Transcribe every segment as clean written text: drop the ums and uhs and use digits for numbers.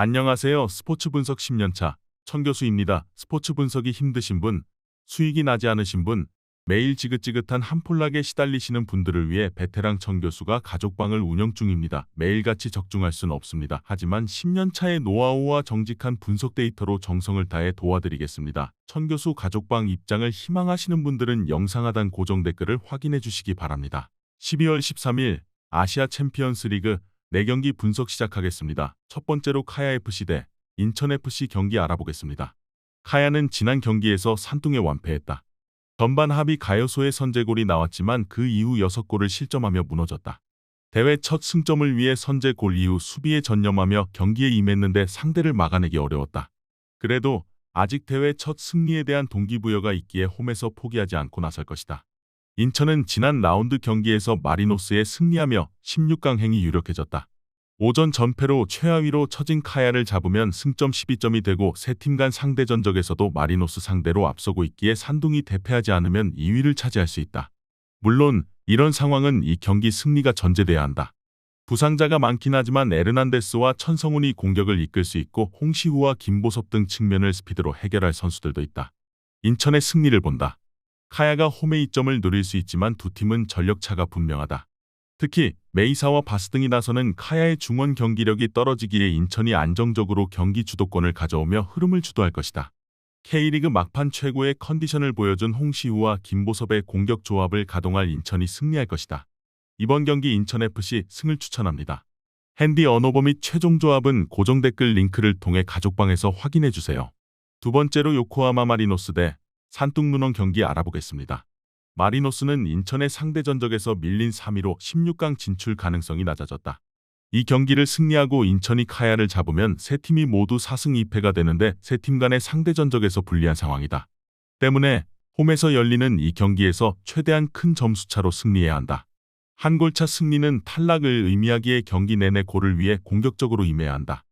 안녕하세요. 스포츠 분석 10년차 천교수입니다. 스포츠 분석이 힘드신 분, 수익이 나지 않으신 분, 매일 지긋지긋한 한폴락에 시달리시는 분들을 위해 베테랑 천교수가 가족방을 운영 중입니다. 매일같이 적중할 수는 없습니다. 하지만 10년차의 노하우와 정직한 분석 데이터로 정성을 다해 도와드리겠습니다. 천교수 가족방 입장을 희망하시는 분들은 영상 하단 고정 댓글을 확인해 주시기 바랍니다. 12월 13일 아시아 챔피언스 리그 4경기 분석 시작하겠습니다. 첫 번째로 카야FC 대 인천FC 경기 알아보겠습니다. 카야는 지난 경기에서 산둥에 완패했다. 전반 합의 가요소의 선제골이 나왔지만 그 이후 6골을 실점하며 무너졌다. 대회 첫 승점을 위해 선제골 이후 수비에 전념하며 경기에 임했는데 상대를 막아내기 어려웠다. 그래도 아직 대회 첫 승리에 대한 동기부여가 있기에 홈에서 포기하지 않고 나설 것이다. 인천은 지난 라운드 경기에서 마리노스에 승리하며 16강 행이 유력해졌다. 오전 전패로 최하위로 처진 카야를 잡으면 승점 12점이 되고 세 팀 간 상대 전적에서도 마리노스 상대로 앞서고 있기에 산둥이 대패하지 않으면 2위를 차지할 수 있다. 물론 이런 상황은 이 경기 승리가 전제돼야 한다. 부상자가 많긴 하지만 에르난데스와 천성훈이 공격을 이끌 수 있고 홍시후와 김보섭 등 측면을 스피드로 해결할 선수들도 있다. 인천의 승리를 본다. 카야가 홈의 이점을 노릴 수 있지만 두 팀은 전력차가 분명하다. 특히 메이사와 바스 등이 나서는 카야의 중원 경기력이 떨어지기에 인천이 안정적으로 경기 주도권을 가져오며 흐름을 주도할 것이다. K리그 막판 최고의 컨디션을 보여준 홍시후와 김보섭의 공격 조합을 가동할 인천이 승리할 것이다. 이번 경기 인천FC 승을 추천합니다. 핸디 언어버 및 최종 조합은 고정 댓글 링크를 통해 가족방에서 확인해주세요. 두 번째로 요코하마 마리노스 대 산둥문원 경기 알아보겠습니다. 마리노스는 인천의 상대 전적에서 밀린 3위로 16강 진출 가능성이 낮아졌다. 이 경기를 승리하고 인천이 카야를 잡으면 세 팀이 모두 4승 2패가 되는데 세 팀 간의 상대 전적에서 불리한 상황이다. 때문에 홈에서 열리는 이 경기에서 최대한 큰 점수차로 승리해야 한다. 한 골차 승리는 탈락을 의미하기에 경기 내내 골을 위해 공격적으로 임해야 한다.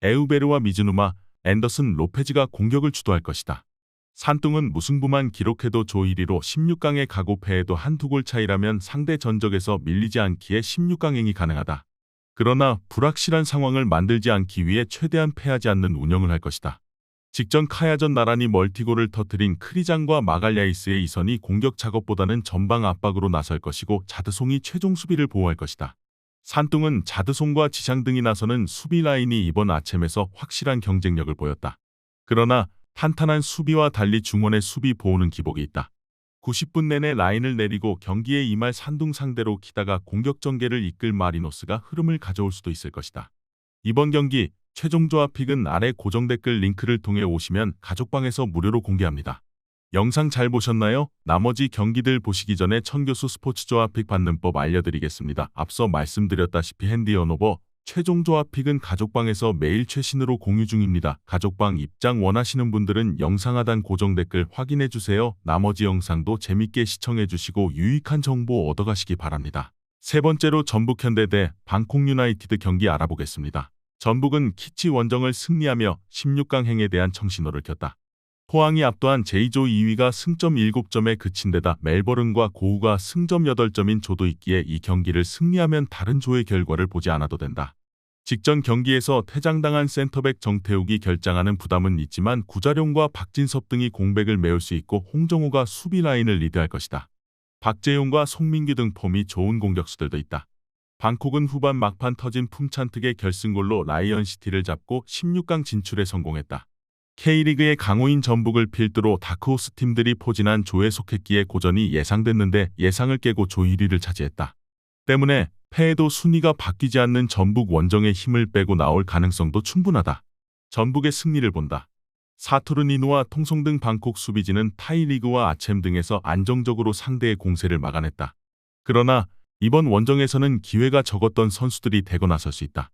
에우베르와 미즈누마, 앤더슨, 로페즈가 공격을 주도할 것이다. 산둥은 무승부만 기록해도 조 1위로 16강에 가고 패해도 한두 골 차이라면 상대 전적에서 밀리지 않기에 16강행이 가능하다. 그러나 불확실한 상황을 만들지 않기 위해 최대한 패하지 않는 운영을 할 것이다. 직전 카야전 나란히 멀티골을 터뜨린 크리장과 마갈야이스의 이선이 공격 작업보다는 전방 압박으로 나설 것이고 자드송이 최종 수비를 보호할 것이다. 산둥은 자드송과 지샹 등이 나서는 수비 라인이 이번 아챔에서 확실한 경쟁력을 보였다. 그러나 탄탄한 수비와 달리 중원의 수비 보호는 기복이 있다. 90분 내내 라인을 내리고 경기에 임할 산둥 상대로 키다가 공격 전개를 이끌 마리노스가 흐름을 가져올 수도 있을 것이다. 이번 경기 최종 조합 픽은 아래 고정 댓글 링크를 통해 오시면 가족방에서 무료로 공개합니다. 영상 잘 보셨나요? 나머지 경기들 보시기 전에 천교수 스포츠 조합 픽 받는 법 알려드리겠습니다. 앞서 말씀드렸다시피 핸디 언어버 최종 조합 픽은 가족방에서 매일 최신으로 공유 중입니다. 가족방 입장 원하시는 분들은 영상 하단 고정 댓글 확인해주세요. 나머지 영상도 재밌게 시청해주시고 유익한 정보 얻어가시기 바랍니다. 세 번째로 전북현대 대 방콕 유나이티드 경기 알아보겠습니다. 전북은 키치 원정을 승리하며 16강 행에 대한 청신호를 켰다. 포항이 압도한 제2조 2위가 승점 7점에 그친 데다 멜버른과 고우가 승점 8점인 조도 있기에 이 경기를 승리하면 다른 조의 결과를 보지 않아도 된다. 직전 경기에서 퇴장당한 센터백 정태욱이 결장하는 부담은 있지만 구자룡과 박진섭 등이 공백을 메울 수 있고 홍정호가 수비 라인을 리드할 것이다. 박재용과 송민규 등 폼이 좋은 공격수들도 있다. 방콕은 후반 막판 터진 품찬특의 결승골로 라이언시티를 잡고 16강 진출에 성공했다. K리그의 강호인 전북을 필두로 다크호스 팀들이 포진한 조에 속했기에 고전이 예상됐는데 예상을 깨고 조 1위를 차지했다. 때문에 패해도 순위가 바뀌지 않는 전북 원정의 힘을 빼고 나올 가능성도 충분하다. 전북의 승리를 본다. 사투르니누와 통송 등 방콕 수비진은 타이리그와 아챔 등에서 안정적으로 상대의 공세를 막아냈다. 그러나 이번 원정에서는 기회가 적었던 선수들이 대거 나설 수 있다.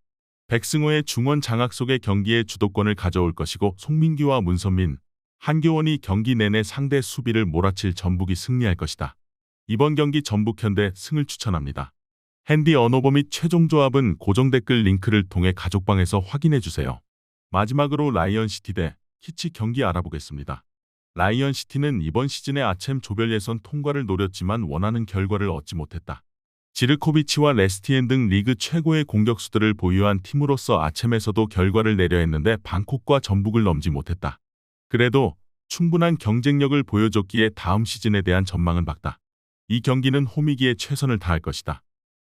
백승호의 중원 장악 속의 경기에 주도권을 가져올 것이고 송민규와 문선민, 한교원이 경기 내내 상대 수비를 몰아칠 전북이 승리할 것이다. 이번 경기 전북현대 승을 추천합니다. 핸디 언어버 및 최종 조합은 고정 댓글 링크를 통해 가족방에서 확인해주세요. 마지막으로 라이언시티 대 키치 경기 알아보겠습니다. 라이언시티는 이번 시즌의 아챔 조별 예선 통과를 노렸지만 원하는 결과를 얻지 못했다. 지르코비치와 레스티엔 등 리그 최고의 공격수들을 보유한 팀으로서 아츬에서도 결과를 내려 했는데 방콕과 전북을 넘지 못했다. 그래도 충분한 경쟁력을 보여줬기에 다음 시즌에 대한 전망은 밝다. 이 경기는 홈이기에 최선을 다할 것이다.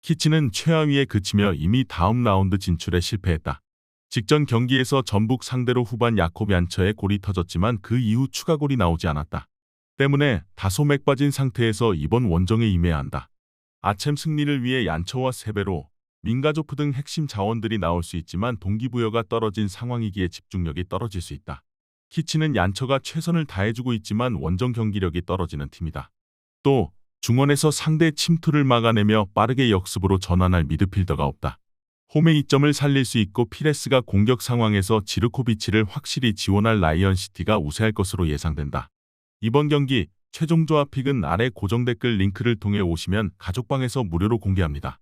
키치는 최하위에 그치며 이미 다음 라운드 진출에 실패했다. 직전 경기에서 전북 상대로 후반 야콥 얀처의 골이 터졌지만 그 이후 추가골이 나오지 않았다. 때문에 다소 맥 빠진 상태에서 이번 원정에 임해야 한다. 아츬 승리를 위해 얀처와 세베로, 민가조프 등 핵심 자원들이 나올 수 있지만 동기부여가 떨어진 상황이기에 집중력이 떨어질 수 있다. 키치는 얀처가 최선을 다해주고 있지만 원정 경기력이 떨어지는 팀이다. 또 중원에서 상대 침투를 막아내며 빠르게 역습으로 전환할 미드필더가 없다. 홈의 이점을 살릴 수 있고 피레스가 공격 상황에서 지르코비치를 확실히 지원할 라이언시티가 우세할 것으로 예상된다. 이번 경기 최종 조합 픽은 아래 고정 댓글 링크를 통해 오시면 가족방에서 무료로 공개합니다.